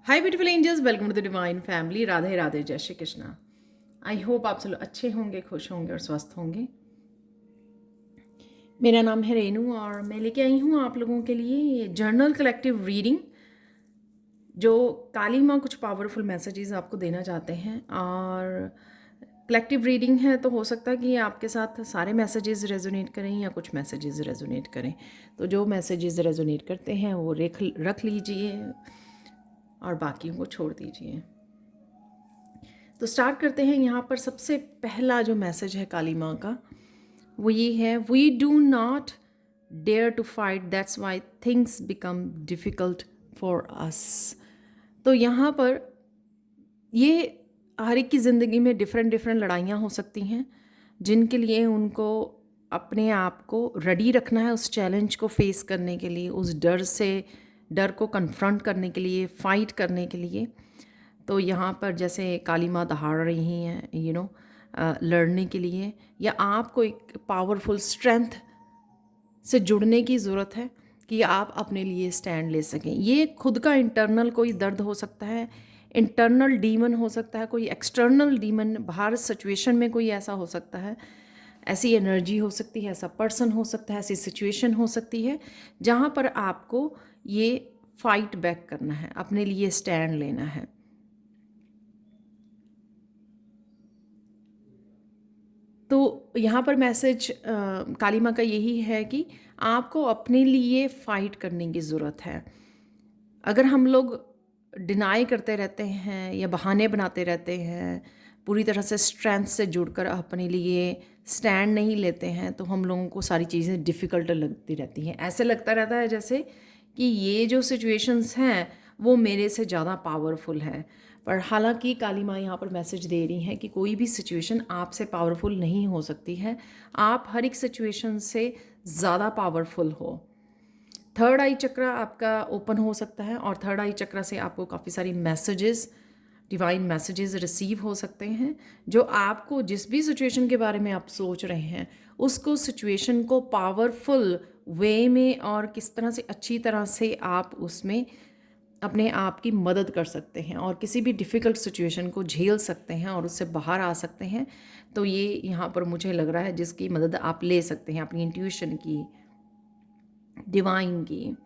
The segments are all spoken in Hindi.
Hi beautiful angels, welcome to the divine family. Radhe Radhe, जय श्री कृष्णा। आई होप आप सब लोग अच्छे होंगे, खुश होंगे और स्वस्थ होंगे। मेरा नाम है रेनू और मैं लेके आई हूँ आप लोगों के लिए ये जर्नल कलेक्टिव रीडिंग, जो काली माँ कुछ पावरफुल मैसेजेस आपको देना चाहते हैं। और कलेक्टिव रीडिंग है तो हो सकता है कि आपके साथ सारे मैसेजेस रेजोनेट करें या कुछ मैसेजेस रेजोनेट करें। तो जो मैसेजेस रेजोनेट करते हैं वो रख लीजिए और बाकियों को छोड़ दीजिए। तो स्टार्ट करते हैं। यहाँ पर सबसे पहला जो मैसेज है काली माँ का वो ये है, we do not dare to fight, that's why things become difficult for us. तो यहाँ पर ये हर एक की ज़िंदगी में डिफरेंट डिफरेंट लड़ाइयाँ हो सकती हैं, जिनके लिए उनको अपने आप को रेडी रखना है उस चैलेंज को फेस करने के लिए, उस डर को कन्फ्रंट करने के लिए, फ़ाइट करने के लिए। तो यहाँ पर जैसे काली माँ दहाड़ रही हैं लड़ने के लिए, या आपको एक पावरफुल स्ट्रेंथ से जुड़ने की ज़रूरत है कि आप अपने लिए स्टैंड ले सकें। ये खुद का इंटरनल कोई दर्द हो सकता है, इंटरनल डीमन हो सकता है, कोई एक्सटर्नल डीमन बाहर सिचुएशन में कोई ऐसा हो सकता है, ऐसी एनर्जी हो सकती है, ऐसा पर्सन हो सकता है, ऐसी सिचुएशन हो सकती है जहाँ पर आपको ये फाइट बैक करना है, अपने लिए स्टैंड लेना है। तो यहाँ पर मैसेज काली माँ का यही है कि आपको अपने लिए फ़ाइट करने की ज़रूरत है। अगर हम लोग डिनाई करते रहते हैं या बहाने बनाते रहते हैं, पूरी तरह से स्ट्रेंथ से जुड़कर अपने लिए स्टैंड नहीं लेते हैं, तो हम लोगों को सारी चीज़ें डिफ़िकल्ट लगती रहती हैं। ऐसे लगता रहता है जैसे कि ये जो सिचुएशंस हैं वो मेरे से ज़्यादा पावरफुल है। पर हालांकि काली माँ यहाँ पर मैसेज दे रही हैं कि कोई भी सिचुएशन आपसे पावरफुल नहीं हो सकती है। आप हर एक सिचुएशन से ज़्यादा पावरफुल हो। थर्ड आई चक्र आपका ओपन हो सकता है और थर्ड आई चक्र से आपको काफ़ी सारी मैसेजेस, डिवाइन मैसेजेस रिसीव हो सकते हैं, जो आपको जिस भी सिचुएशन के बारे में आप सोच रहे हैं उसको सिचुएशन को पावरफुल वे में और किस तरह से अच्छी तरह से आप उसमें अपने आप की मदद कर सकते हैं और किसी भी डिफ़िकल्ट सिचुएशन को झेल सकते हैं और उससे बाहर आ सकते हैं। तो ये यहाँ पर मुझे लग रहा है जिसकी मदद आप ले सकते हैं, अपनी इंट्यूशन की, डिवाइन की।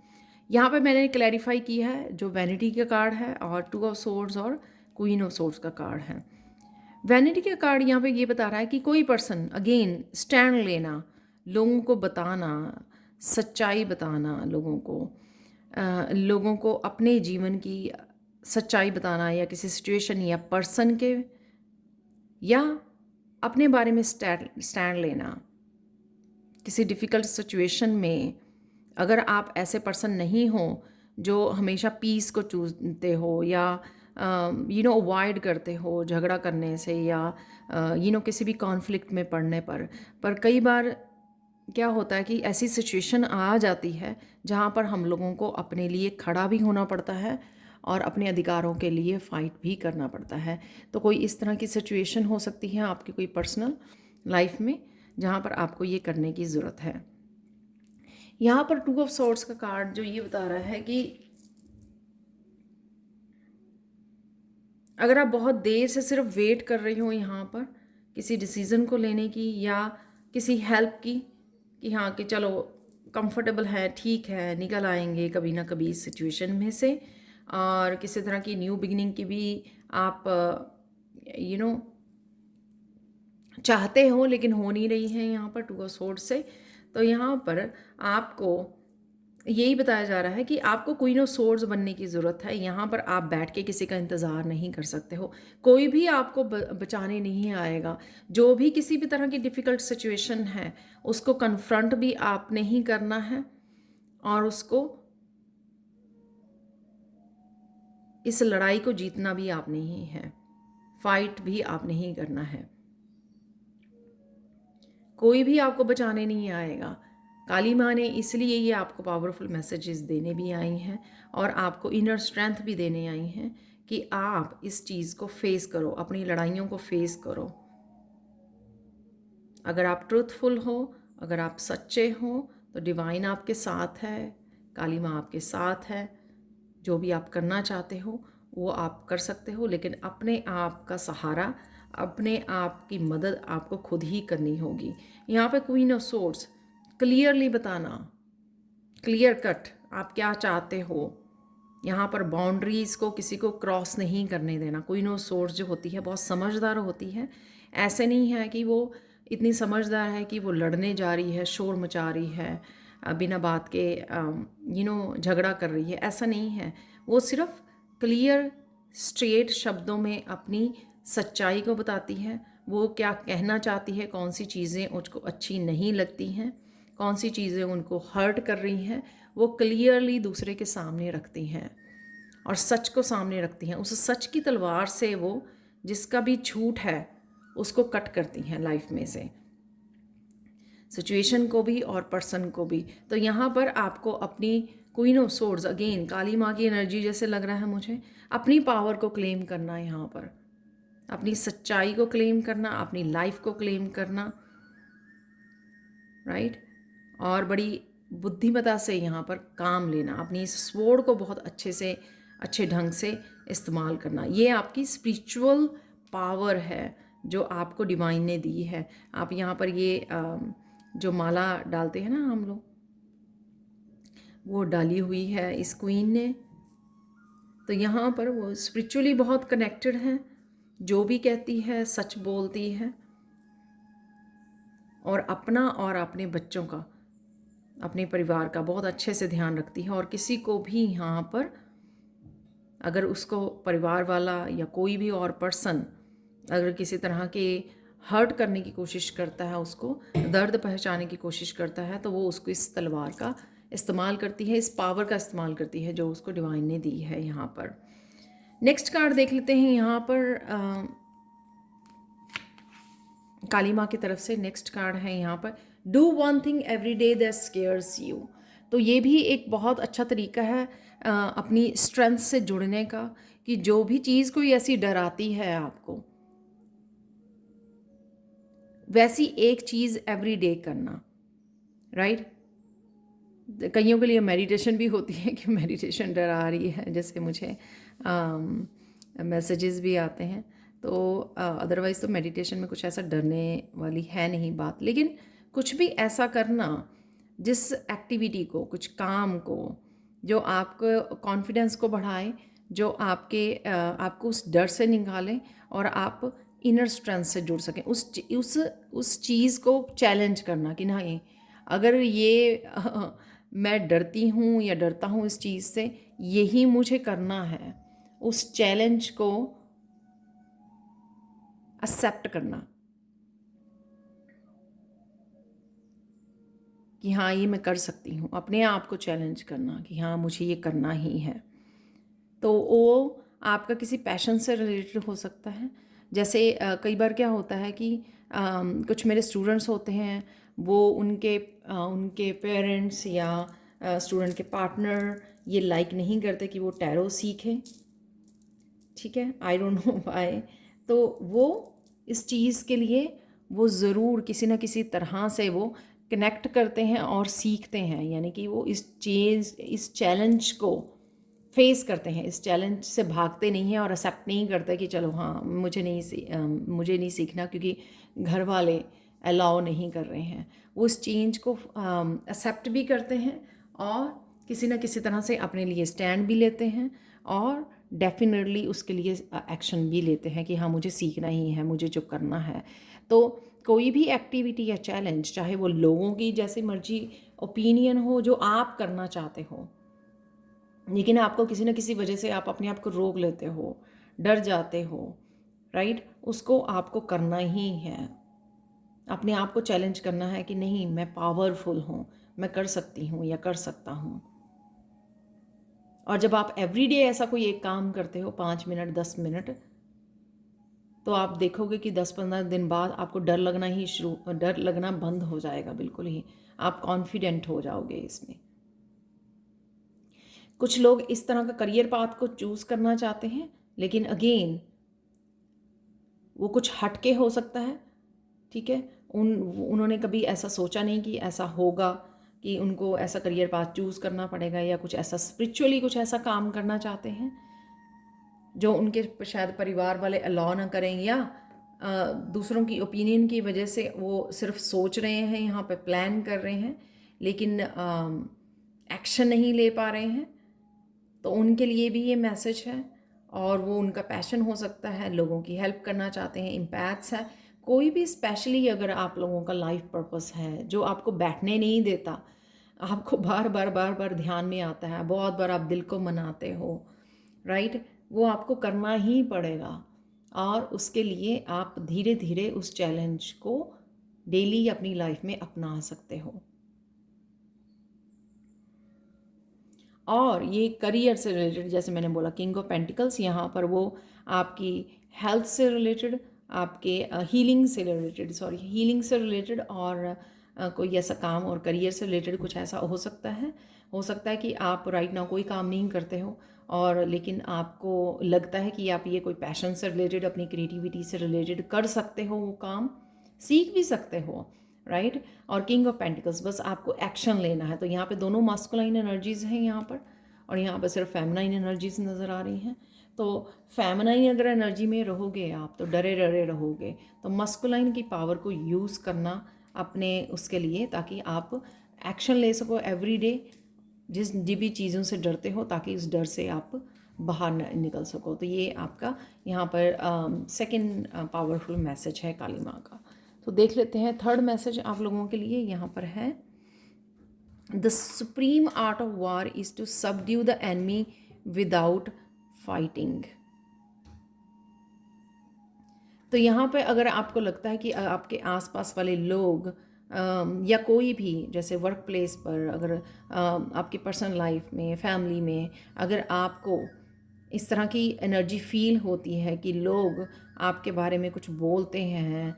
यहाँ पे मैंने क्लैरिफाई किया है जो वैनिटी का कार्ड है और टू ऑफ सोर्ड्स और क्वीन ऑफ सोर्ड्स का कार्ड है। वैनिटी का कार्ड यहाँ पे ये बता रहा है कि कोई पर्सन अगेन स्टैंड लेना, लोगों को बताना, सच्चाई बताना, लोगों को अपने जीवन की सच्चाई बताना, या किसी सिचुएशन या पर्सन के या अपने बारे में स्टैंड लेना। किसी डिफ़िकल्ट सिचुएशन में अगर आप ऐसे पर्सन नहीं हो जो हमेशा पीस को चूनते हो या अवॉइड करते हो झगड़ा करने से या किसी भी कॉन्फ्लिक्ट में पड़ने पर कई बार क्या होता है कि ऐसी सिचुएशन आ जाती है जहाँ पर हम लोगों को अपने लिए खड़ा भी होना पड़ता है और अपने अधिकारों के लिए फ़ाइट भी करना पड़ता है। तो कोई इस तरह की सिचुएशन हो सकती है आपकी कोई पर्सनल लाइफ में जहाँ पर आपको ये करने की ज़रूरत है। यहाँ पर टू ऑफ सॉर्ड्स का कार्ड जो ये बता रहा है कि अगर आप बहुत देर से सिर्फ वेट कर रही हो यहाँ पर किसी डिसीज़न को लेने की या किसी हेल्प की, कि हाँ कि चलो कंफर्टेबल है, ठीक है, निकल आएंगे कभी ना कभी इस सिचुएशन में से, और किसी तरह की न्यू बिगिनिंग की भी आप चाहते हो लेकिन हो नहीं रही है यहाँ पर टू ऑफ सोर्ड्स से। तो यहाँ पर आपको यही बताया जा रहा है कि आपको क्वीन ऑफ सोर्ड्स बनने की ज़रूरत है। यहाँ पर आप बैठ के किसी का इंतज़ार नहीं कर सकते हो, कोई भी आपको बचाने नहीं आएगा। जो भी किसी भी तरह की डिफ़िकल्ट सिचुएशन है उसको कन्फ्रंट भी आपने ही करना है और उसको इस लड़ाई को जीतना भी आपने ही है, फाइट भी आपने ही करना है। कोई भी आपको बचाने नहीं आएगा। काली माँ ने इसलिए ये आपको पावरफुल मैसेजेस देने भी आई हैं और आपको इनर स्ट्रेंथ भी देने आई हैं कि आप इस चीज़ को फेस करो, अपनी लड़ाइयों को फेस करो। अगर आप ट्रूथफुल हो, अगर आप सच्चे हो, तो डिवाइन आपके साथ है, काली माँ आपके साथ है। जो भी आप करना चाहते हो वो आप कर सकते हो, लेकिन अपने आप का सहारा, अपने आप की मदद आपको खुद ही करनी होगी। यहाँ पे क्वीन ऑफ सोर्ड्स, क्लियरली बताना, क्लियर कट आप क्या चाहते हो। यहाँ पर बाउंड्रीज़ को किसी को क्रॉस नहीं करने देना। क्वीन ऑफ सोर्ड्स जो होती है बहुत समझदार होती है। ऐसे नहीं है कि वो इतनी समझदार है कि वो लड़ने जा रही है, शोर मचा रही है, बिना बात के झगड़ा कर रही है, ऐसा नहीं है। वो सिर्फ क्लियर स्ट्रेट शब्दों में अपनी सच्चाई को बताती है। वो क्या कहना चाहती है, कौन सी चीज़ें उसको अच्छी नहीं लगती हैं, कौन सी चीज़ें उनको हर्ट कर रही हैं, वो क्लियरली दूसरे के सामने रखती हैं और सच को सामने रखती हैं। उस सच की तलवार से वो जिसका भी झूठ है उसको कट करती हैं लाइफ में से, सिचुएशन को भी और पर्सन को भी। तो यहाँ पर आपको अपनी क्वीन ऑफ सोर्ड्स, अगेन काली माँ की एनर्जी जैसे लग रहा है मुझे, अपनी पावर को क्लेम करना है यहाँ पर, अपनी सच्चाई को क्लेम करना, अपनी लाइफ को क्लेम करना, राइट। और बड़ी बुद्धिमता से यहाँ पर काम लेना, अपनी इस स्वॉर्ड को बहुत अच्छे ढंग से इस्तेमाल करना। ये आपकी स्पिरिचुअल पावर है जो आपको डिवाइन ने दी है। आप यहाँ पर ये जो माला डालते हैं ना हम लोग, वो डाली हुई है इस क्वीन ने। तो यहाँ पर वो स्पिरिचुअली बहुत कनेक्टेड है, जो भी कहती है सच बोलती है, और अपना और अपने बच्चों का, अपने परिवार का बहुत अच्छे से ध्यान रखती है। और किसी को भी यहाँ पर अगर उसको परिवार वाला या कोई भी और पर्सन अगर किसी तरह के हर्ट करने की कोशिश करता है, उसको दर्द पहुंचाने की कोशिश करता है, तो वो उसको इस तलवार का इस्तेमाल करती है, इस पावर का इस्तेमाल करती है जो उसको डिवाइन ने दी है। यहाँ पर नेक्स्ट कार्ड देख लेते हैं। यहाँ पर काली माँ की तरफ से नेक्स्ट कार्ड है यहाँ पर, do one thing every day that scares you. तो ये भी एक बहुत अच्छा तरीका है अपनी स्ट्रेंथ से जुड़ने का, कि जो भी चीज़ कोई ऐसी डराती है आपको, वैसी एक चीज़ एवरी डे करना, राइट। कईयों के लिए मेडिटेशन भी होती है कि मेडिटेशन डरा रही है, जैसे मुझे मैसेजेस भी आते हैं। तो अदरवाइज़ तो मेडिटेशन में कुछ ऐसा डरने वाली है नहीं बात, लेकिन कुछ भी ऐसा करना जिस एक्टिविटी को, कुछ काम को जो आपको कॉन्फिडेंस को बढ़ाए, जो आपको उस डर से निकालें और आप इनर स्ट्रेंथ से जुड़ सकें, उस चीज़ को चैलेंज करना कि नहीं, अगर ये मैं डरती हूँ या डरता हूँ इस चीज़ से, यही मुझे करना है, उस चैलेंज को एक्सेप्ट करना कि हाँ ये मैं कर सकती हूँ, अपने आप को चैलेंज करना कि हाँ मुझे ये करना ही है। तो वो आपका किसी पैशन से रिलेटेड हो सकता है। जैसे कई बार क्या होता है कि कुछ मेरे स्टूडेंट्स होते हैं, वो उनके पेरेंट्स या स्टूडेंट के पार्टनर ये लाइक नहीं करते कि वो टैरो सीखें, ठीक है, आई डोंट नो व्हाई। तो वो इस चीज़ के लिए वो ज़रूर किसी न किसी तरह से वो कनेक्ट करते हैं और सीखते हैं, यानी कि वो इस चैलेंज को फेस करते हैं, इस चैलेंज से भागते नहीं हैं और एक्सेप्ट नहीं करते कि चलो हाँ मुझे नहीं सीखना क्योंकि घर वाले अलाउ नहीं कर रहे हैं। वो इस चेंज को एक्सेप्ट भी करते हैं और किसी न किसी तरह से अपने लिए स्टैंड भी लेते हैं और डेफिनेटली उसके लिए एक्शन भी लेते हैं कि हाँ मुझे सीखना ही है, मुझे जो करना है। तो कोई भी एक्टिविटी या चैलेंज, चाहे वो लोगों की जैसे मर्जी ओपिनियन हो जो आप करना चाहते हो, लेकिन आपको किसी न किसी वजह से आप अपने आप को रोक लेते हो, डर जाते हो, राइट, उसको आपको करना ही है। अपने आप को चैलेंज करना है कि नहीं मैं पावरफुल हूँ, मैं कर सकती हूँ या कर सकता हूँ। और जब आप एवरीडे ऐसा कोई एक काम करते हो 5 मिनट 10 मिनट, तो आप देखोगे कि 10-15 दिन बाद आपको डर लगना बंद हो जाएगा, बिल्कुल ही आप कॉन्फिडेंट हो जाओगे इसमें। कुछ लोग इस तरह का करियर पाथ को चूज़ करना चाहते हैं, लेकिन अगेन वो कुछ हटके हो सकता है, ठीक है। उन्होंने कभी ऐसा सोचा नहीं कि ऐसा होगा, कि उनको ऐसा करियर पाथ चूज़ करना पड़ेगा या कुछ ऐसा स्पिरिचुअली कुछ ऐसा काम करना चाहते हैं, जो उनके शायद परिवार वाले अलाउ ना करें, या दूसरों की ओपिनियन की वजह से वो सिर्फ सोच रहे हैं, यहाँ पे प्लान कर रहे हैं, लेकिन एक्शन नहीं ले पा रहे हैं। तो उनके लिए भी ये मैसेज है। और वो उनका पैशन हो सकता है, लोगों की हेल्प करना चाहते हैं, इम्पैथ्स है। कोई भी स्पेशली अगर आप लोगों का लाइफ पर्पस है जो आपको बैठने नहीं देता, आपको बार बार बार बार ध्यान में आता है, बहुत बार आप दिल को मनाते हो, राइट, वो आपको करना ही पड़ेगा। और उसके लिए आप धीरे धीरे उस चैलेंज को डेली अपनी लाइफ में अपना सकते हो। और ये करियर से रिलेटेड, जैसे मैंने बोला किंग ऑफ पेंटिकल्स, यहाँ पर वो आपकी हेल्थ से रिलेटेड, आपके हीलिंग से रिलेटेड, हीलिंग से रिलेटेड, और कोई ऐसा काम और करियर से रिलेटेड कुछ ऐसा हो सकता है। हो सकता है कि आप राइट नाउ कोई काम नहीं करते हो, और लेकिन आपको लगता है कि आप ये कोई पैशन से रिलेटेड, अपनी क्रिएटिविटी से रिलेटेड कर सकते हो, वो काम सीख भी सकते हो, राइट। और किंग ऑफ पेंटिकल्स, बस आपको एक्शन लेना है। तो यहाँ पे दोनों मास्कुलाइन एनर्जीज हैं यहाँ पर, और यहाँ पर सिर्फ फेमिनाइन एनर्जीज नज़र आ रही हैं। तो फेमिनाइन अगर एनर्जी में रहोगे आप तो डरे डरे रहोगे। तो मस्कुलाइन की पावर को यूज़ करना अपने उसके लिए, ताकि आप एक्शन ले सको एवरी डे, जिस भी चीज़ों से डरते हो, ताकि उस डर से आप बाहर निकल सको। तो ये आपका यहाँ पर सेकंड पावरफुल मैसेज है काली माँ का। तो देख लेते हैं थर्ड मैसेज आप लोगों के लिए यहाँ पर है, the supreme art of war is to subdue the enemy without fighting. तो यहाँ पे अगर आपको लगता है कि आपके आसपास वाले लोग या कोई भी, जैसे वर्क प्लेस पर, अगर आपकी पर्सनल लाइफ में, फैमिली में, अगर आपको इस तरह की एनर्जी फील होती है कि लोग आपके बारे में कुछ बोलते हैं,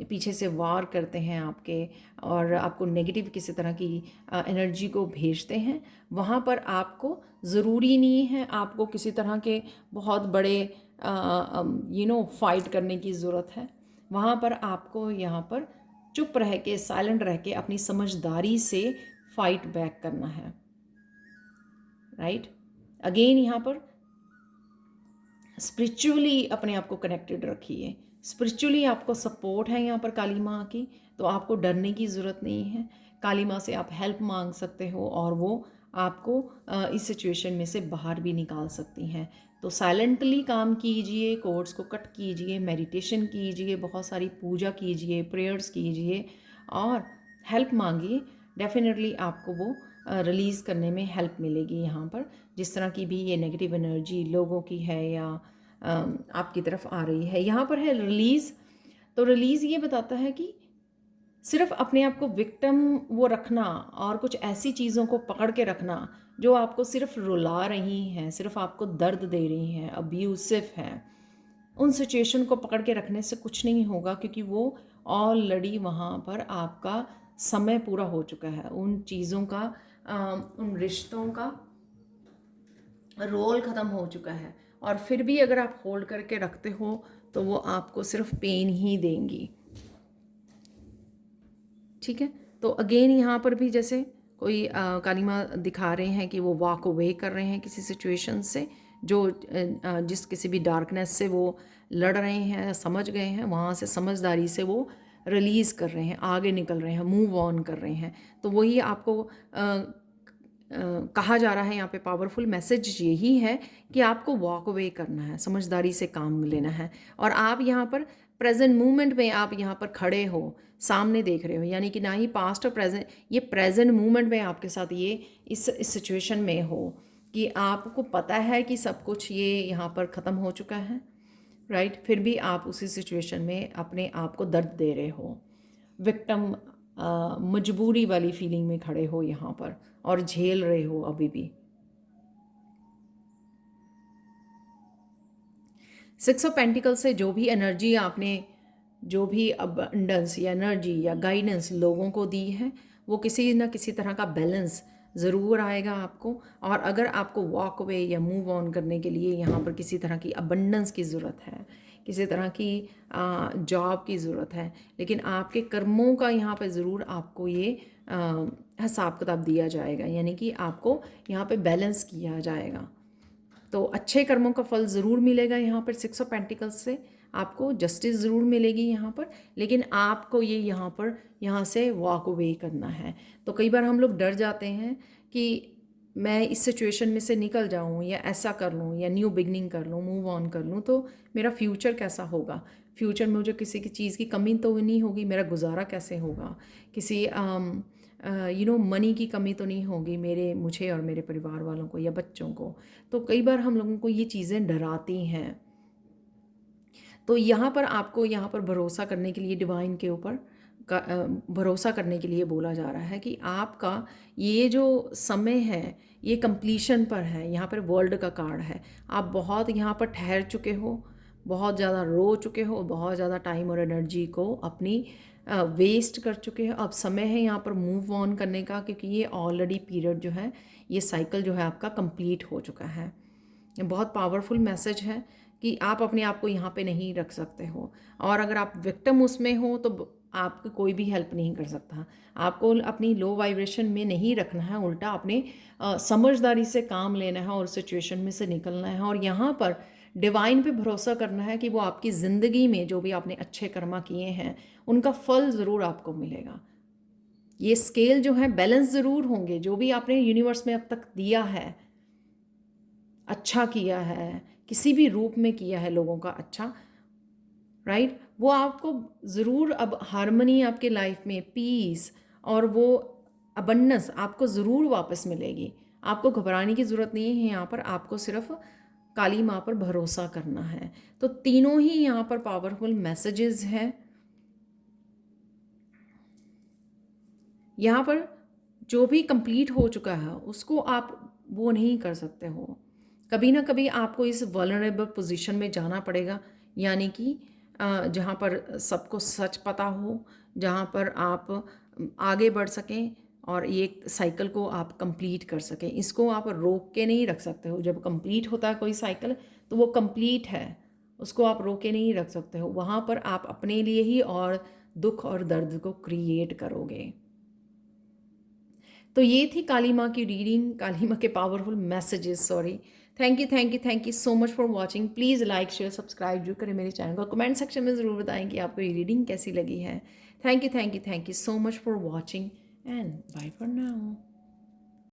पीछे से वार करते हैं आपके, और आपको नेगेटिव किसी तरह की एनर्जी को भेजते हैं, वहाँ पर आपको ज़रूरी नहीं है आपको किसी तरह के बहुत बड़े फाइट करने की ज़रूरत है। वहाँ पर आपको यहाँ पर चुप रह के, साइलेंट रह के, अपनी समझदारी से फाइट बैक करना है, राइट। अगेन यहाँ पर स्पिरिचुअली अपने आप को कनेक्टेड रखिए। स्पिरिचुअली आपको सपोर्ट है यहाँ पर काली माँ की, तो आपको डरने की ज़रूरत नहीं है। काली माँ से आप हेल्प मांग सकते हो, और वो आपको इस सिचुएशन में से बाहर भी निकाल सकती हैं। तो साइलेंटली काम कीजिए, कोर्ड्स को कट कीजिए, मेडिटेशन कीजिए, बहुत सारी पूजा कीजिए, प्रेयर्स कीजिए, और हेल्प मांगिए। डेफिनेटली आपको वो रिलीज़ करने में हेल्प मिलेगी। यहाँ पर जिस तरह की भी ये नेगेटिव एनर्जी लोगों की है या आपकी तरफ आ रही है, यहाँ पर है रिलीज़। तो रिलीज़ ये बताता है कि सिर्फ अपने आप को विक्टिम वो रखना, और कुछ ऐसी चीज़ों को पकड़ के रखना जो आपको सिर्फ रुला रही हैं, सिर्फ आपको दर्द दे रही हैं, अब्यूसिव हैं, उन सिचुएशन को पकड़ के रखने से कुछ नहीं होगा, क्योंकि वो ऑलरेडी वहाँ पर आपका समय पूरा हो चुका है। उन चीज़ों का, उन रिश्तों का रोल ख़त्म हो चुका है। और फिर भी अगर आप होल्ड करके रखते हो तो वो आपको सिर्फ पेन ही देंगी, ठीक है। तो अगेन यहाँ पर भी जैसे कोई काली माँ दिखा रहे हैं कि वो वॉक अवे कर रहे हैं किसी सिचुएशन से, जो जिस किसी भी डार्कनेस से वो लड़ रहे हैं, समझ गए हैं, वहाँ से समझदारी से वो रिलीज़ कर रहे हैं, आगे निकल रहे हैं, मूव ऑन कर रहे हैं। तो वही आपको कहा जा रहा है यहाँ पे, पावरफुल मैसेज यही है कि आपको वॉक अवे करना है, समझदारी से काम लेना है। और आप यहाँ पर प्रेजेंट मूवमेंट में, आप यहाँ पर खड़े हो, सामने देख रहे हो, यानी कि ना ही पास्ट और प्रेजेंट, ये प्रेजेंट मूवमेंट में आपके साथ ये इस सिचुएशन में हो कि आपको पता है कि सब कुछ ये यहाँ पर ख़त्म हो चुका है, राइट। फिर भी आप उसी सिचुएशन में अपने आप को दर्द दे रहे हो, विक्टिम मजबूरी वाली फीलिंग में खड़े हो यहाँ पर, और झेल रहे हो अभी भी। 6 ऑफ पेंटिकल से जो भी एनर्जी आपने, जो भी अबंडेंस या एनर्जी या गाइडेंस लोगों को दी है, वो किसी न किसी तरह का बैलेंस ज़रूर आएगा आपको। और अगर आपको वॉक अवे या मूव ऑन करने के लिए यहाँ पर किसी तरह की अबंडेंस की ज़रूरत है, किसी तरह की जॉब की ज़रूरत है, लेकिन आपके कर्मों का यहाँ पर ज़रूर आपको ये हिसाब किताब दिया जाएगा, यानी कि आपको यहाँ पे बैलेंस किया जाएगा। तो अच्छे कर्मों का फल ज़रूर मिलेगा यहाँ पर 6 ऑफ पेंटिकल्स से, आपको जस्टिस ज़रूर मिलेगी यहाँ पर, लेकिन आपको ये यहाँ से वॉक अवे करना है। तो कई बार हम लोग डर जाते हैं कि मैं इस सिचुएशन में से निकल जाऊँ या ऐसा कर लूँ या न्यू बिगनिंग कर लूँ, मूव ऑन कर लूँ, तो मेरा फ्यूचर कैसा होगा, फ्यूचर में मुझे किसी की चीज़ की कमी तो नहीं होगी, मेरा गुजारा कैसे होगा, किसी मनी की कमी तो नहीं होगी मुझे और मेरे परिवार वालों को या बच्चों को। तो कई बार हम लोगों को ये चीज़ें डराती हैं। तो यहाँ पर आपको यहाँ पर भरोसा करने के लिए डिवाइन के ऊपर भरोसा करने के लिए बोला जा रहा है कि आपका ये जो समय है ये कंप्लीशन पर है। यहाँ पर वर्ल्ड का कार्ड है, आप बहुत यहाँ पर ठहर चुके हो, बहुत ज़्यादा रो चुके हो, बहुत ज़्यादा टाइम और एनर्जी को अपनी वेस्ट कर चुके हो। अब समय है यहाँ पर मूव ऑन करने का, क्योंकि ये ऑलरेडी पीरियड जो है, ये साइकिल जो है आपका कंप्लीट हो चुका है। बहुत पावरफुल मैसेज है कि आप अपने आप को यहाँ पे नहीं रख सकते हो, और अगर आप विक्टिम उसमें हो तो आपको कोई भी हेल्प नहीं कर सकता। आपको अपनी लो वाइब्रेशन में नहीं रखना है, उल्टा अपने समझदारी से काम लेना है और सिचुएशन में से निकलना है, और यहाँ पर डिवाइन पे भरोसा करना है कि वो आपकी ज़िंदगी में जो भी आपने अच्छे कर्मा किए हैं उनका फल ज़रूर आपको मिलेगा। ये स्केल जो है बैलेंस ज़रूर होंगे, जो भी आपने यूनिवर्स में अब तक दिया है, अच्छा किया है, किसी भी रूप में किया है लोगों का अच्छा, राइट, वो आपको ज़रूर अब हार्मनी आपके लाइफ में, पीस और वो अबंडेंस आपको ज़रूर वापस मिलेगी। आपको घबराने की ज़रूरत नहीं है, यहाँ पर आपको सिर्फ काली माँ पर भरोसा करना है। तो तीनों ही यहाँ पर पावरफुल मैसेजेस हैं। यहाँ पर जो भी कंप्लीट हो चुका है उसको आप वो नहीं कर सकते हो, कभी ना कभी आपको इस वल्नरेबल पोजीशन में जाना पड़ेगा, यानी कि जहाँ पर सबको सच पता हो, जहाँ पर आप आगे बढ़ सकें और ये साइकिल को आप कंप्लीट कर सकें। इसको आप रोक के नहीं रख सकते हो। जब कंप्लीट होता है कोई साइकिल तो वो कंप्लीट है, उसको आप रोक के नहीं रख सकते हो। वहाँ पर आप अपने लिए ही और दुख और दर्द को क्रिएट करोगे। तो ये थी काली माँ की रीडिंग, काली माँ के powerful messages. Sorry, thank you so much for watching. Please like share subscribe जो करें मेरे चैनल को। कमेंट सेक्शन में ज़रूर बताएं कि आपको ये रीडिंग कैसी लगी है। Thank you so much for watching and bye for now.